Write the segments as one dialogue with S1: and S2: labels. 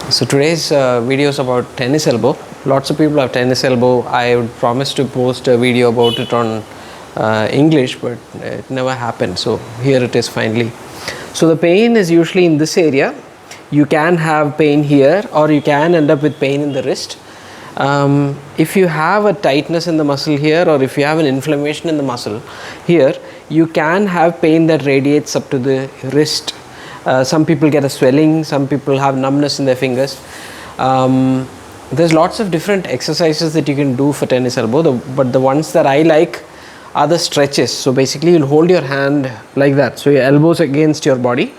S1: So today's video is about tennis elbow. Lots of people have tennis elbow. I would promise to post a video about it on English, but it never happened. So here it is finally. So the pain is usually in this area. You can have pain here, or you can end up with pain in the wrist. If you have a tightness in the muscle here, or if you have an inflammation in the muscle here, you can have pain that radiates up to the wrist. Some people get a swelling, some people have numbness in their fingers. There's lots of different exercises that you can do for tennis elbow, but the ones that I like are the stretches. So basically you'll hold your hand like that, so your elbows against your body,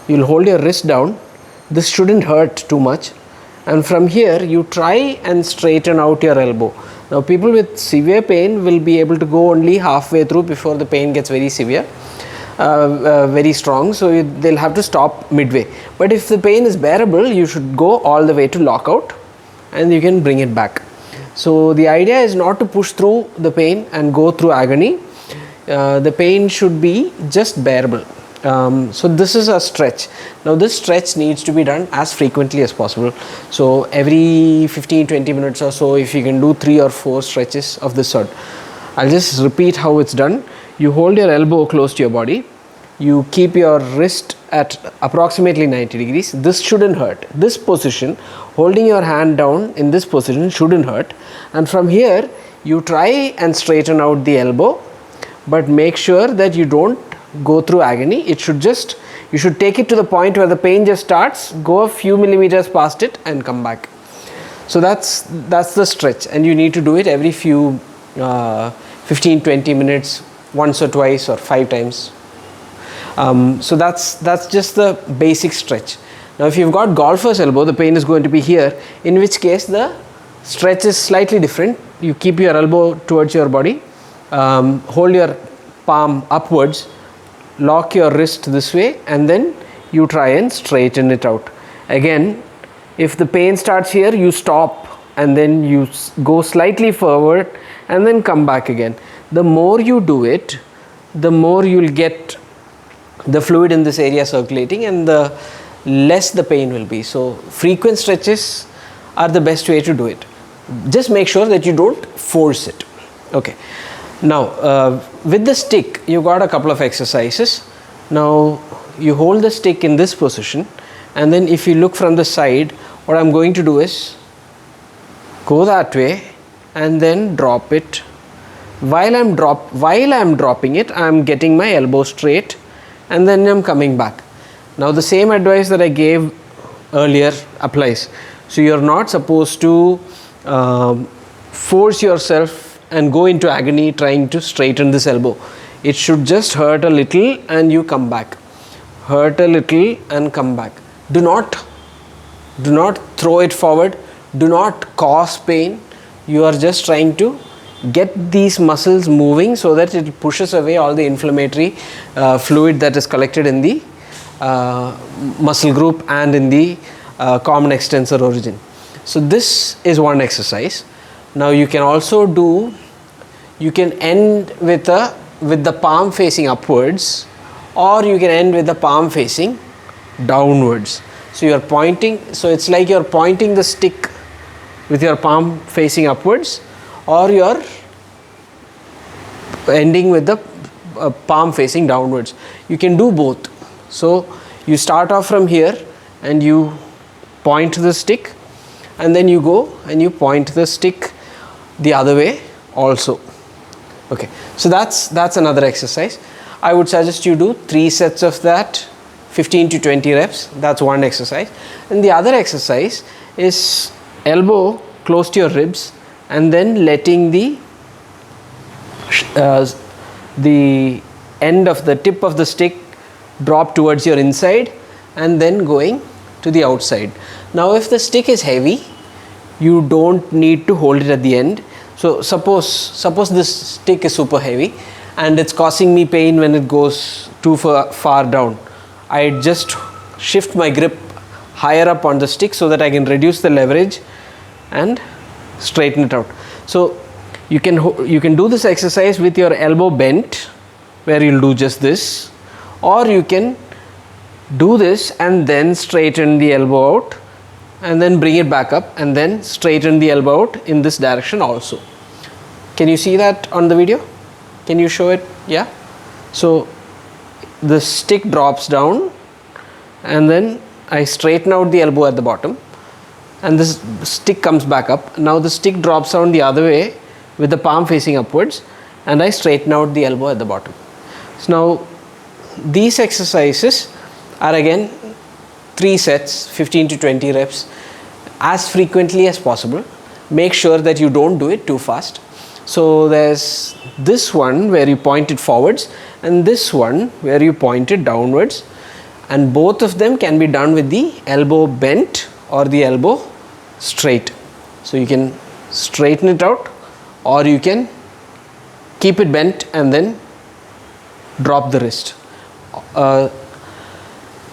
S1: you'll hold your wrist down. This shouldn't hurt too much, and from here you try and straighten out your elbow. Now people with severe pain will be able to go only halfway through before the pain gets very severe. Very strong, so they'll have to stop midway. But if the pain is bearable, you should go all the way to lockout and you can bring it back. So the idea is not to push through the pain and go through agony. The pain should be just bearable. So this is a stretch. Now this stretch needs to be done as frequently as possible. So every 15-20 minutes or so, if you can do 3 or 4 stretches of this sort. I'll just repeat how it's done. You hold your elbow close to your body. You keep your wrist at approximately 90 degrees. This shouldn't hurt. This position, holding your hand down in this position, shouldn't hurt. And from here, you try and straighten out the elbow, but make sure that you don't go through agony. You should take it to the point where the pain just starts, go a few millimeters past it and come back. So that's the stretch, and you need to do it every few 15-20 minutes, once or twice or 5 times. So that's just the basic stretch. Now if you've got golfer's elbow, the pain is going to be here, in which case the stretch is slightly different. You keep your elbow towards your body, hold your palm upwards, lock your wrist this way, and then you try and straighten it out. Again, if the pain starts here, you stop and then you go slightly forward and then come back again. The more you do it, the more you'll get the fluid in this area circulating, and the less the pain will be. So frequent stretches are the best way to do it. Just make sure that you don't force it. Okay. Now with the stick, you got a couple of exercises. Now you hold the stick in this position, and then if you look from the side, what I'm going to do is go that way and then drop it. While I'm dropping it, I'm getting my elbow straight, and then I'm coming back. Now the same advice that I gave earlier applies. So you're not supposed to force yourself and go into agony trying to straighten this elbow. It should just hurt a little and you come back. Hurt a little and come back. Do not throw it forward. Do not cause pain. You are just trying to get these muscles moving so that it pushes away all the inflammatory fluid that is collected in the muscle group and in the common extensor origin. So this is one exercise. Now you can also end with the palm facing upwards, or you can end with the palm facing downwards. So you're pointing, so it's like you're pointing the stick with your palm facing upwards, or you're ending with the palm facing downwards. You can do both. So you start off from here and you point the stick, and then you go and you point the stick the other way also. Okay, so that's another exercise. I would suggest you do 3 sets of that, 15 to 20 reps. That's one exercise. And the other exercise is elbow close to your ribs, and then letting the end of the tip of the stick drop towards your inside and then going to the outside. Now if the stick is heavy, you don't need to hold it at the end. So suppose this stick is super heavy and it's causing me pain when it goes too far down. I just shift my grip higher up on the stick so that I can reduce the leverage and straighten it out. So you can do this exercise with your elbow bent, where you'll do just this, or you can do this and then straighten the elbow out and then bring it back up, and then straighten the elbow out in this direction also. Can you see that on the video? Can you show it? Yeah. So the stick drops down, and then I straighten out the elbow at the bottom, and this stick comes back up. Now the stick drops down the other way with the palm facing upwards, and I straighten out the elbow at the bottom. So now these exercises are again 3 sets, 15 to 20 reps, as frequently as possible. Make sure that you don't do it too fast. So there's this one where you point it forwards, and this one where you point it downwards, and both of them can be done with the elbow bent or the elbow straight. So you can straighten it out, or you can keep it bent and then drop the wrist.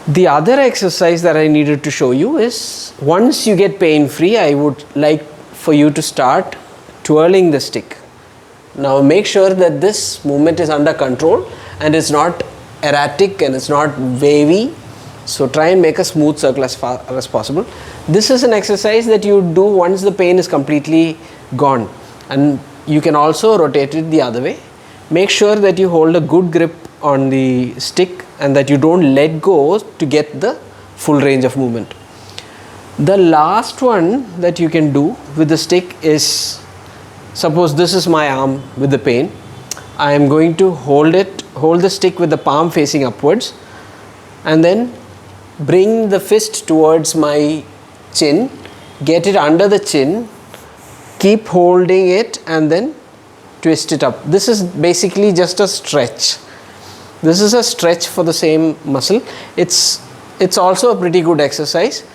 S1: The other exercise that I needed to show you is, once you get pain free, I would like for you to start twirling the stick. Now make sure that this movement is under control and it's not erratic and it's not wavy. So try and make a smooth circle as far as possible. This is an exercise that you do once the pain is completely gone, and you can also rotate it the other way. Make sure that you hold a good grip on the stick and that you don't let go to get the full range of movement. The last one that you can do with the stick is, suppose this is my arm with the pain. I am going to hold the stick with the palm facing upwards, and then bring the fist towards my chin, get it under the chin, keep holding it, and then twist it up. This is basically just a stretch. This is a stretch for the same muscle. It's also a pretty good exercise,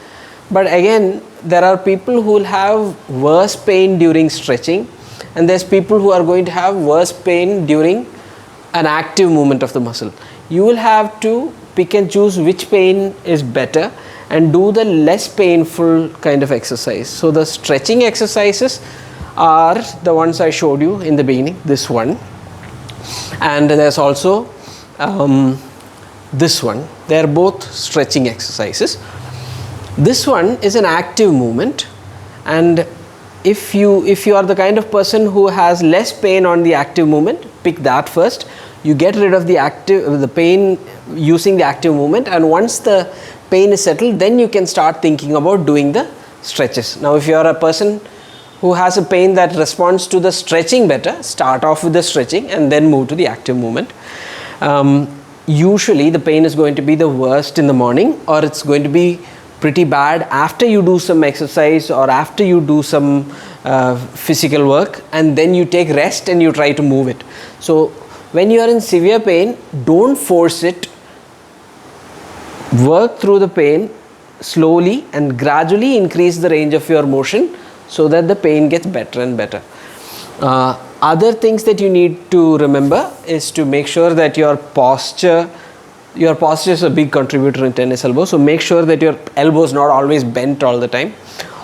S1: but again, there are people who will have worse pain during stretching, and there's people who are going to have worse pain during an active movement of the muscle. You will have to pick and choose which pain is better and do the less painful kind of exercise. So the stretching exercises are the ones I showed you in the beginning, this one, and there's also this one. They are both stretching exercises. This one is an active movement, and if you are the kind of person who has less pain on the active movement, pick that first. You get rid of the pain using the active movement, and once the pain is settled, then you can start thinking about doing the stretches. Now if you are a person who has a pain that responds to the stretching better, start off with the stretching and then move to the active movement. Usually the pain is going to be the worst in the morning, or it's going to be pretty bad after you do some exercise or after you do some physical work, and then you take rest and you try to move it. So when you are in severe pain, don't force it. Work through the pain slowly and gradually increase the range of your motion so that the pain gets better and better. Other things that you need to remember is to make sure that your posture is a big contributor in tennis elbow. So make sure that your elbow is not always bent all the time,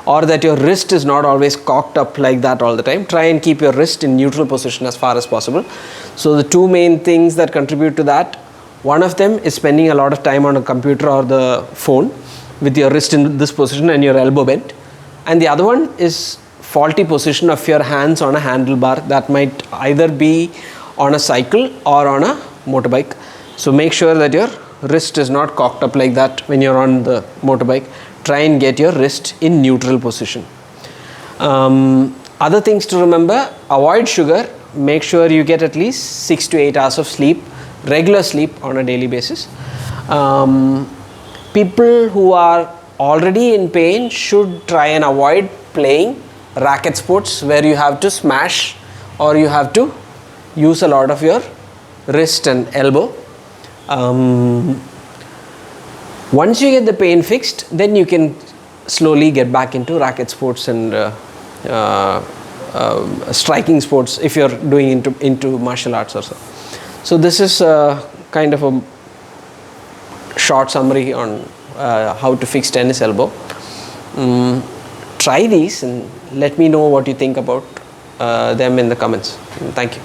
S1: or that your wrist is not always cocked up like that all the time. Try and keep your wrist in neutral position as far as possible. So the two main things that contribute to that, one of them is spending a lot of time on a computer or the phone with your wrist in this position and your elbow bent, and the other one is faulty position of your hands on a handlebar. That might either be on a cycle or on a motorbike. So make sure that your wrist is not cocked up like that when you're on the motorbike. Try and get your wrist in neutral position. Other things to remember: avoid sugar. Make sure you get at least 6 to 8 hours of sleep, regular sleep on a daily basis. People who are already in pain should try and avoid playing racket sports where you have to smash or you have to use a lot of your wrist and elbow. Once you get the pain fixed, then you can slowly get back into racket sports and striking sports if you're doing into martial arts or so. So this is kind of a short summary on how to fix tennis elbow. Try these and let me know what you think about them in the comments. Thank you.